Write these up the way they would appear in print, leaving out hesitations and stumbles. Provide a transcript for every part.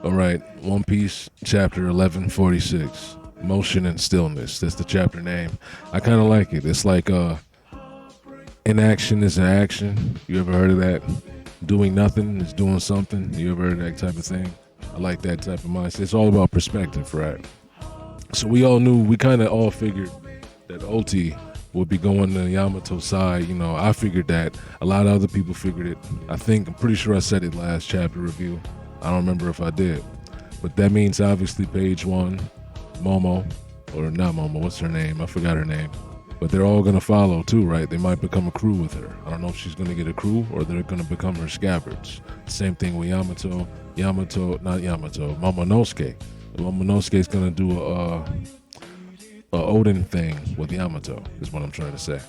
All right, One Piece, chapter 1146, Motion and Stillness. That's the chapter name. I kind of like it. It's like inaction is an action. You ever heard of that? Doing nothing is doing something. You ever heard of that type of thing? I like that type of mindset. It's all about perspective, right? So we all knew, we kind of all figured that OT would be going to Yamato's side. You know, I figured that. A lot of other people figured it. I'm pretty sure I said it last chapter review. I don't remember if I did. But that means obviously page one, Momo, or not Momo, what's her name? I forgot her name. But they're all going to follow too, right? They might become a crew with her. I don't know if she's going to get a crew or they're going to become her scabbards. Same thing with Momonosuke. Momonosuke is going to do a Odin thing with Yamato, is what I'm trying to say.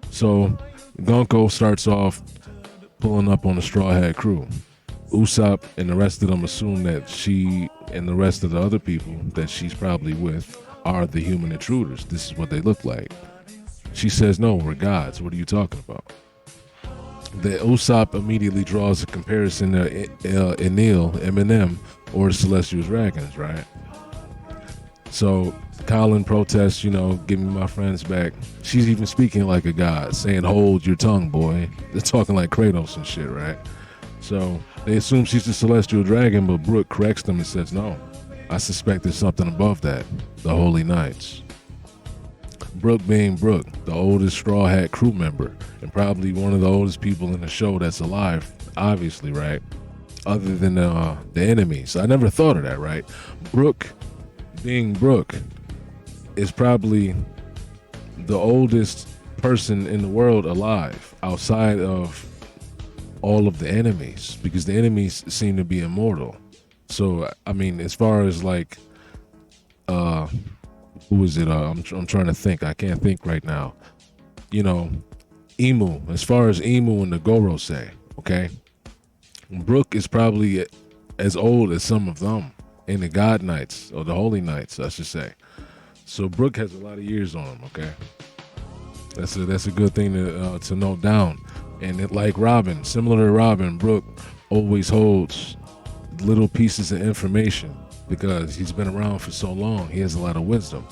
So Gonko starts off pulling up on the Straw Hat crew. Usopp and the rest of them assume that she and the rest of the other people that she's probably with are the human intruders. This is what they look like. She says, no, we're gods. What are you talking about? The Usopp immediately draws a comparison to Enil, Eminem, or the Celestial Dragons, right? So Colin protests, give me my friends back. She's even speaking like a god, saying, hold your tongue, boy. They're talking like Kratos and shit, right? So they assume she's the Celestial Dragon, but Brook corrects them and says, no, I suspect there's something above that, the Holy Knights. Brook being Brook, the oldest Straw Hat crew member, and probably one of the oldest people in the show that's alive, obviously, right? Other than the enemies. I never thought of that, right? Brook being Brook is probably the oldest person in the world alive outside of all of the enemies, because the enemies seem to be immortal. So, I mean, as far as like, who is it? I'm trying to think. I can't think right now. Emu. As far as Emu and the Gorosei, okay? Brook is probably as old as some of them, and the God Knights, or the Holy Knights, I should say. So Brook has a lot of years on him, okay? That's a good thing to note down. And like Robin, similar to Robin, Brook always holds little pieces of information because he's been around for so long. He has a lot of wisdom.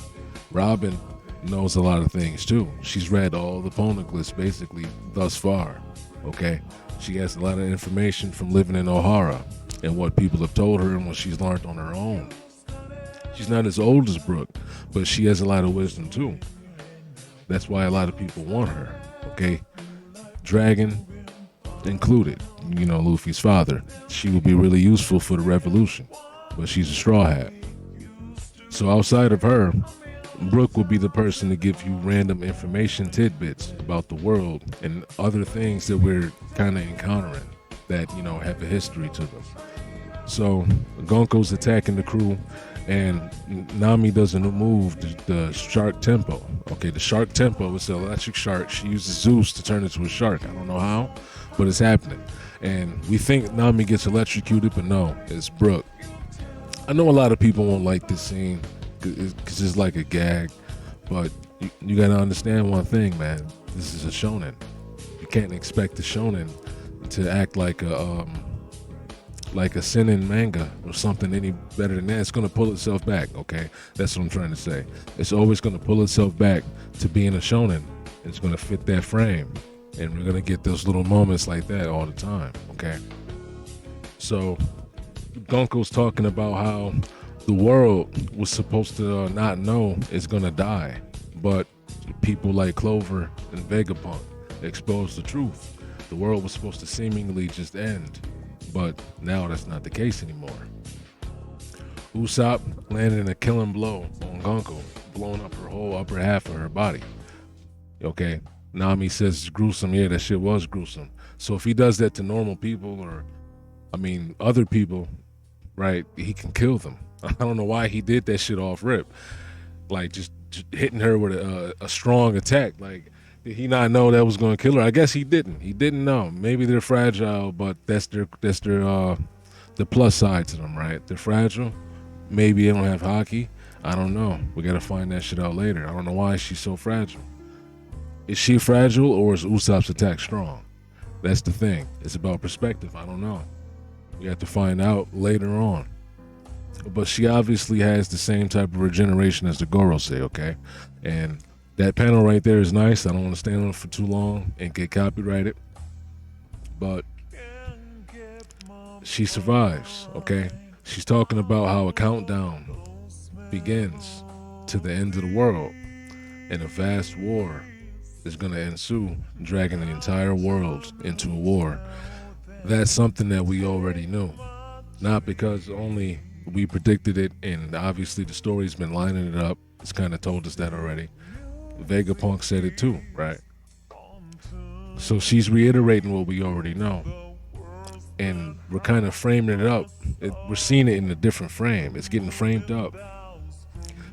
Robin knows a lot of things too. She's read all the poneglyphs basically thus far, okay? She has a lot of information from living in O'Hara and what people have told her and what she's learned on her own. She's not as old as Brook, but she has a lot of wisdom too. That's why a lot of people want her, okay? Dragon included, Luffy's father. She would be really useful for the revolution, but she's a Straw Hat. So outside of her, Brook will be the person to give you random information tidbits about the world and other things that we're kind of encountering that, have a history to them. So Gonko's attacking the crew, and Nami doesn't move the shark tempo. Okay, the shark tempo is the electric shark. She uses Zeus to turn into a shark. I don't know how, but it's happening. And we think Nami gets electrocuted, but no, it's Brook. I know a lot of people won't like this scene because it's like a gag, but you got to understand one thing, man. This is a shonen. You can't expect the shonen to act like a seinen manga or something any better than that. It's going to pull itself back, okay? That's what I'm trying to say. It's always going to pull itself back to being a shonen. It's going to fit that frame, and we're going to get those little moments like that all the time, okay? So Gonko's talking about how the world was supposed to not know it's going to die, but people like Clover and Vegapunk exposed the truth. The world was supposed to seemingly just end, but now that's not the case anymore. Usopp landed a killing blow on Gonko, blowing up her whole upper half of her body. Okay, Nami says it's gruesome. Yeah, that shit was gruesome. So if he does that to normal people, or, other people, right, he can kill them. I don't know why he did that shit off rip. Like, just hitting her with a strong attack. Like, did he not know that was going to kill her? I guess he didn't. He didn't know. Maybe they're fragile, but that's their the plus side to them, right? They're fragile. Maybe they don't have hockey. I don't know. We got to find that shit out later. I don't know why she's so fragile. Is she fragile, or is Usopp's attack strong? That's the thing. It's about perspective. I don't know. We have to find out later on. But she obviously has the same type of regeneration as the Gorosei, okay? And that panel right there is nice. I don't want to stand on it for too long and get copyrighted. But she survives, okay? She's talking about how a countdown begins to the end of the world, and a vast war is going to ensue, dragging the entire world into a war. That's something that we already knew. Not because only we predicted it, and obviously the story's been lining it up. It's kind of told us that already. Vegapunk said it too, right? So she's reiterating what we already know. And we're kind of framing it up. We're seeing it in a different frame. It's getting framed up.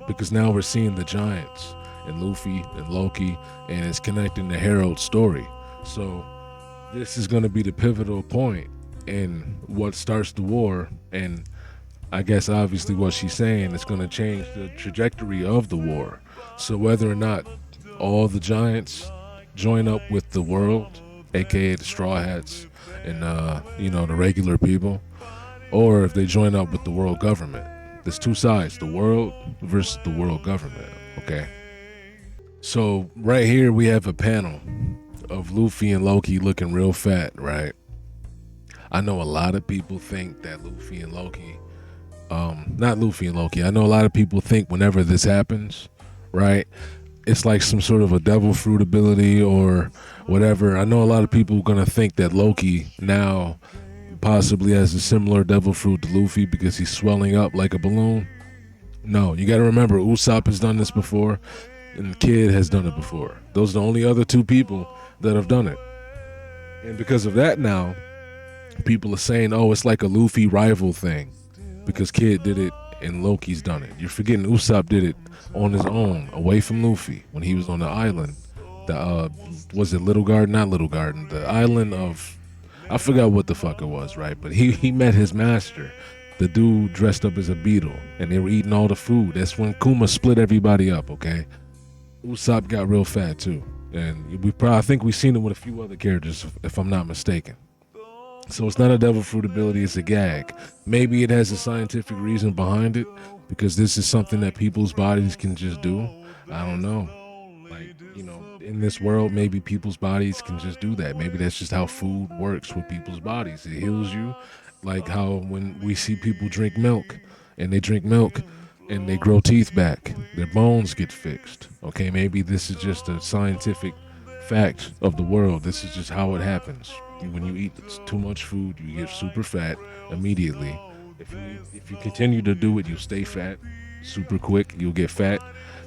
Because now we're seeing the giants and Luffy and Loki, and it's connecting the Herald story. So this is going to be the pivotal point in what starts the war, and I guess obviously what she's saying is going to change the trajectory of the war. So whether or not all the giants join up with the world, aka the Straw Hats and the regular people, or if they join up with the world government. There's two sides, the world versus the world government, okay? So right here we have a panel of Luffy and Loki looking real fat, right? I know a lot of people think that Luffy and Loki, not Luffy and Loki, I know a lot of people think whenever this happens, right, it's like some sort of a devil fruit ability or whatever. I know a lot of people are going to think that Loki now possibly has a similar devil fruit to Luffy because he's swelling up like a balloon. No, you got to remember, Usopp has done this before, and the Kid has done it before. Those are the only other two people that have done it. And because of that now, people are saying, oh, it's like a Luffy rival thing because Kid did it and Loki's done it. You're forgetting Usopp did it on his own, away from Luffy, when he was on the island. Was it Little Garden? Not Little Garden. The island of, I forgot what the fuck it was, right? But he met his master, the dude dressed up as a beetle, and they were eating all the food. That's when Kuma split everybody up, okay? Usopp got real fat too. And I think we've seen it with a few other characters, if I'm not mistaken. So it's not a devil fruit ability, it's a gag. Maybe it has a scientific reason behind it, because this is something that people's bodies can just do. I don't know. Like, in this world, maybe people's bodies can just do that. Maybe that's just how food works with people's bodies. It heals you, like how when we see people drink milk, and they drink milk, and they grow teeth back, their bones get fixed. Okay, maybe this is just a scientific fact of the world. This is just how it happens. When you eat too much food, you get super fat immediately. If you continue to do it, you'll stay fat super quick. You'll get fat,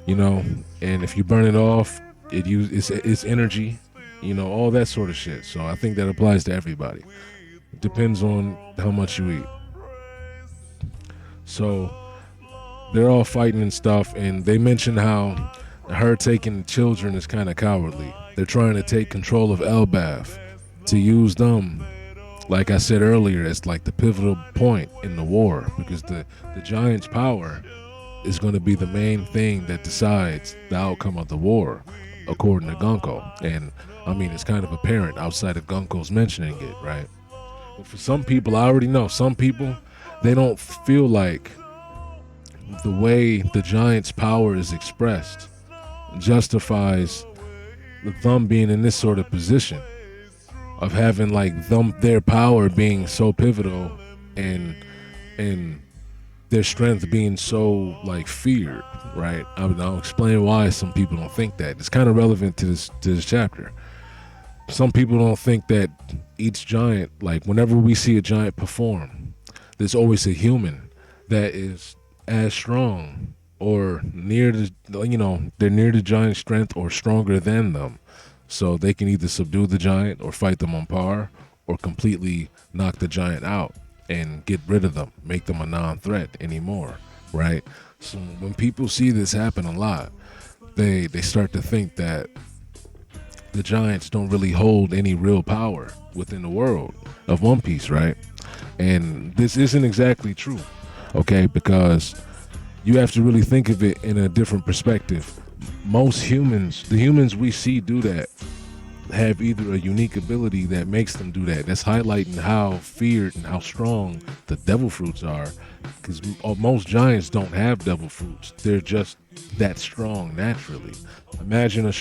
and if you burn it off, it's energy, all that sort of shit. So I think that applies to everybody. It depends on how much you eat. So they're all fighting and stuff, and they mention how her taking children is kind of cowardly. They're trying to take control of Elbaf to use them, like I said earlier, as like the pivotal point in the war, because the Giants' power is going to be the main thing that decides the outcome of the war, according to Gunko. And I mean, it's kind of apparent outside of Gunko's mentioning it, right? But for some people, I already know, some people, they don't feel like the way the Giants' power is expressed justifies them being in this sort of position of having like their power being so pivotal and their strength being so like feared, right? I'll explain why some people don't think that. It's kind of relevant to this chapter. Some people don't think that each giant, like whenever we see a giant perform, there's always a human that is as strong or near the, they're near the giant's strength or stronger than them. So they can either subdue the giant or fight them on par or completely knock the giant out and get rid of them, make them a non-threat anymore, right? So when people see this happen a lot, they start to think that the giants don't really hold any real power within the world of One Piece, right? And this isn't exactly true, okay? Because you have to really think of it in a different perspective. Most humans, the humans we see do that, have either a unique ability that makes them do that. That's highlighting how feared and how strong the devil fruits are, because most giants don't have devil fruits. They're just that strong naturally. Imagine a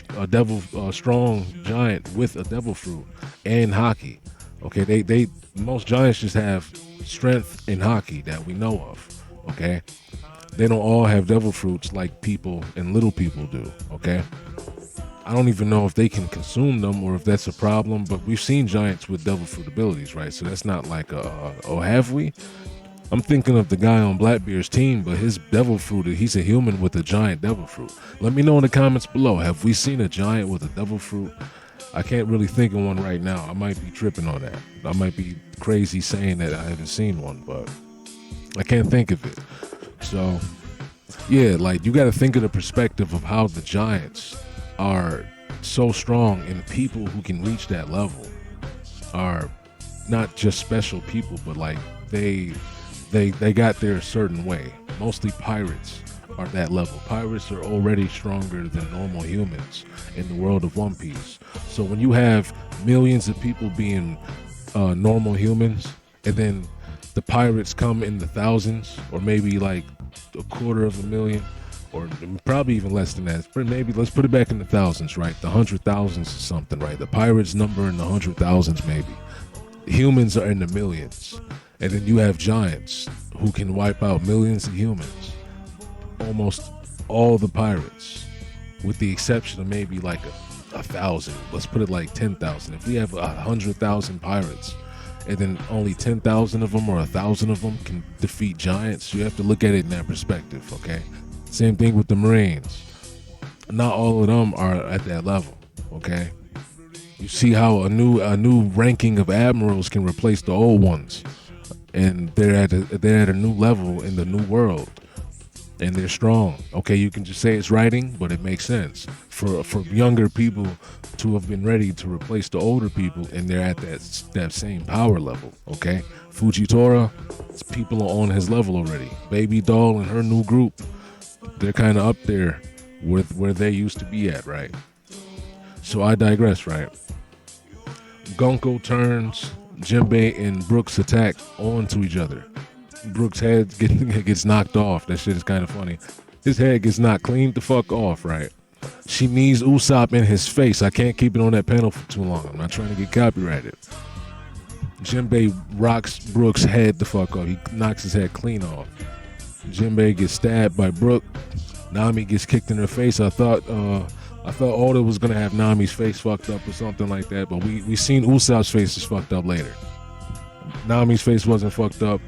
strong giant with a devil fruit and hockey. Okay, they most giants just have strength and hockey that we know of. Okay, they don't all have devil fruits like people and little people do. Okay, I don't even know if they can consume them or if that's a problem, but we've seen giants with devil fruit abilities, right? So that's not like have we? I'm thinking of the guy on Blackbeard's team, but his devil fruit, he's a human with a giant devil fruit. Let me know in the comments below, have we seen a giant with a devil fruit? I can't really think of one right now. I might be tripping on that. I might be crazy saying that I haven't seen one, but I can't think of it. So, yeah, like you got to think of the perspective of how the giants are so strong, and people who can reach that level are not just special people, but like they got there a certain way. Mostly pirates are that level. Pirates are already stronger than normal humans in the world of One Piece. So when you have millions of people being normal humans, and then the pirates come in the thousands, or maybe like 250,000, or probably even less than that. Maybe let's put it back in the thousands, right? The 100,000s or something, right? The pirates number in the 100,000s, maybe. Humans are in the millions. And then you have giants who can wipe out millions of humans. Almost all the pirates, with the exception of maybe like a thousand. Let's put it like 10,000. If we have 100,000 pirates, and then only 10,000 of them or 1,000 of them can defeat giants, you have to look at it in that perspective, okay? Same thing with the Marines. Not all of them are at that level, okay? You see how a new ranking of admirals can replace the old ones, and they're at a new level in the new world, and they're strong. Okay, you can just say it's writing, but it makes sense for younger people to have been ready to replace the older people, and they're at that same power level. Okay, Fujitora, people are on his level already. Baby Doll and her new group, they're kind of up there with where they used to be at, right? So I digress, right? Gunko turns Jinbei and Brook's attack onto each other. Brook's head gets knocked off. That shit is kind of funny. His head gets knocked clean the fuck off, right? She knees Usopp in his face. I can't keep it on that panel for too long. I'm not trying to get copyrighted. Jinbei rocks Brook's head the fuck off. He knocks his head clean off. Jinbei gets stabbed by Brook. Nami gets kicked in her face. I thought Oda was gonna have Nami's face fucked up or something like that, but we seen Usopp's face is fucked up later. Nami's face wasn't fucked up.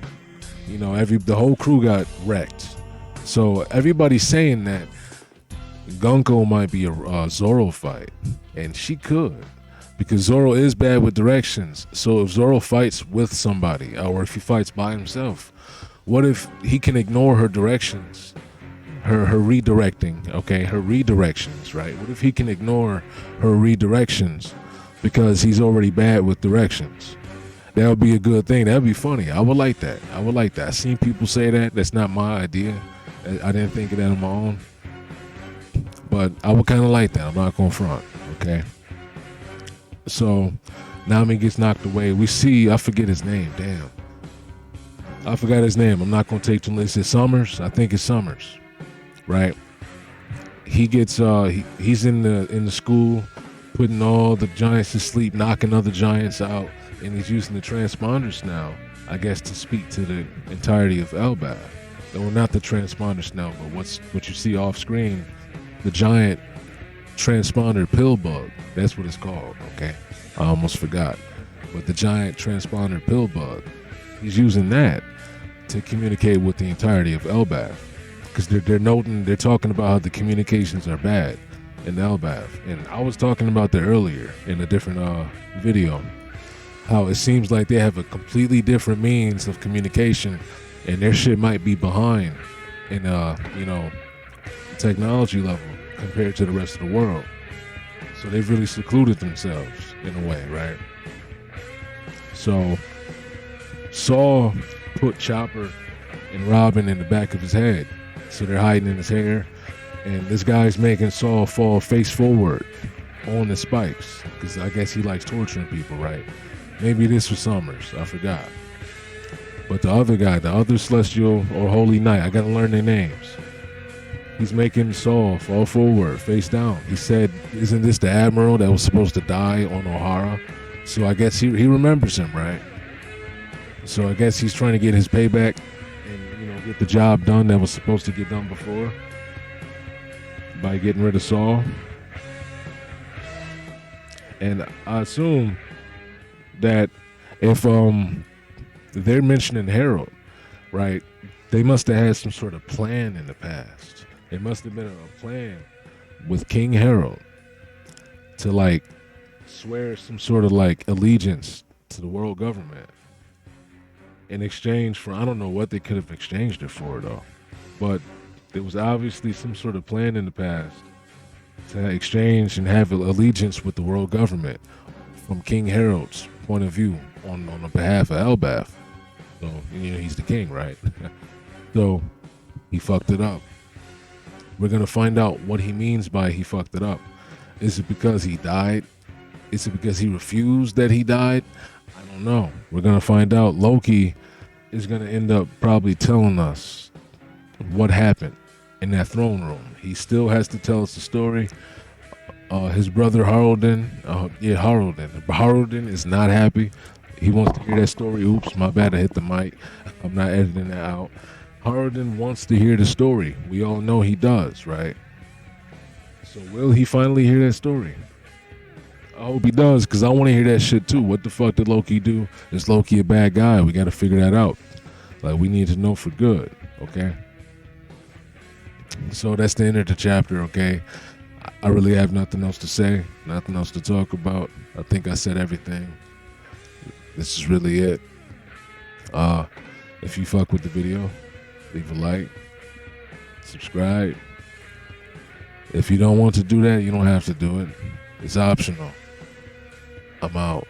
You know, the whole crew got wrecked. So everybody's saying that Gunko might be a Zoro fight, and she could, because Zoro is bad with directions. So if Zoro fights with somebody, or if he fights by himself, what if he can ignore her directions? Her redirecting, okay, her redirections, right? What if he can ignore her redirections because he's already bad with directions? That would be a good thing. That would be funny. I would like that. I've seen people say that. That's not my idea. I didn't think of that on my own. But I would kind of like that. I'm not going to front, okay? So Nami gets knocked away. We see, I forget his name, damn. I forgot his name. I'm not going to take too long. Is it Summers? I think it's Summers. Right, he gets he's in the school, putting all the giants to sleep, knocking other giants out, and he's using the transponders now, I guess, to speak to the entirety of Elbaf. Well, not the transponders now, but what you see off screen, the giant transponder pill bug. That's what it's called. Okay, I almost forgot, but the giant transponder pill bug, he's using that to communicate with the entirety of Elbaf. Because they're talking about how the communications are bad in Elbaf, and I was talking about that earlier in a different video, how it seems like they have a completely different means of communication, and their shit might be behind in technology level compared to the rest of the world. So they've really secluded themselves in a way, right? So Saul put Chopper and Robin in the back of his head. So they're hiding in his hair, and this guy's making Saul fall face forward. on the spikes, because I guess he likes torturing people, right? Maybe this was Summers, I forgot. But the other guy, the other celestial or holy knight, I gotta learn their names. He's making Saul fall forward, face down. He said, isn't this the admiral that was supposed to die on O'Hara? So I guess he remembers him, right? So I guess he's trying to get his payback and, get the job done that was supposed to get done before by getting rid of Saul. And I assume that if they're mentioning Harold, right, they must have had some sort of plan in the past. It must have been a plan with King Harold to like swear some sort of like allegiance to the world government in exchange for, I don't know what they could have exchanged it for though, but there was obviously some sort of plan in the past to exchange and have allegiance with the world government from King Harold's point of view on the behalf of Elbath. So, he's the king, right? So he fucked it up. We're going to find out what he means by he fucked it up. Is it because he died? Is it because he refused that he died? I don't know. We're going to find out. Loki is going to end up probably telling us what happened in that throne room. He still has to tell us the story. His brother Harolden, Harolden is not happy. He wants to hear that story. Oops, my bad, I hit the mic. I'm not editing that out. Harolden wants to hear the story. We all know he does, right? So will he finally hear that story? I hope he does, because I want to hear that shit too. What the fuck did Loki do? Is Loki a bad guy? We got to figure that out. Like, we need to know for good, okay? So that's the end of the chapter, okay? I really have nothing else to say, nothing else to talk about. I think I said everything. This is really it. If you fuck with the video, leave a like, subscribe. If you don't want to do that, you don't have to do it. It's optional. I'm out.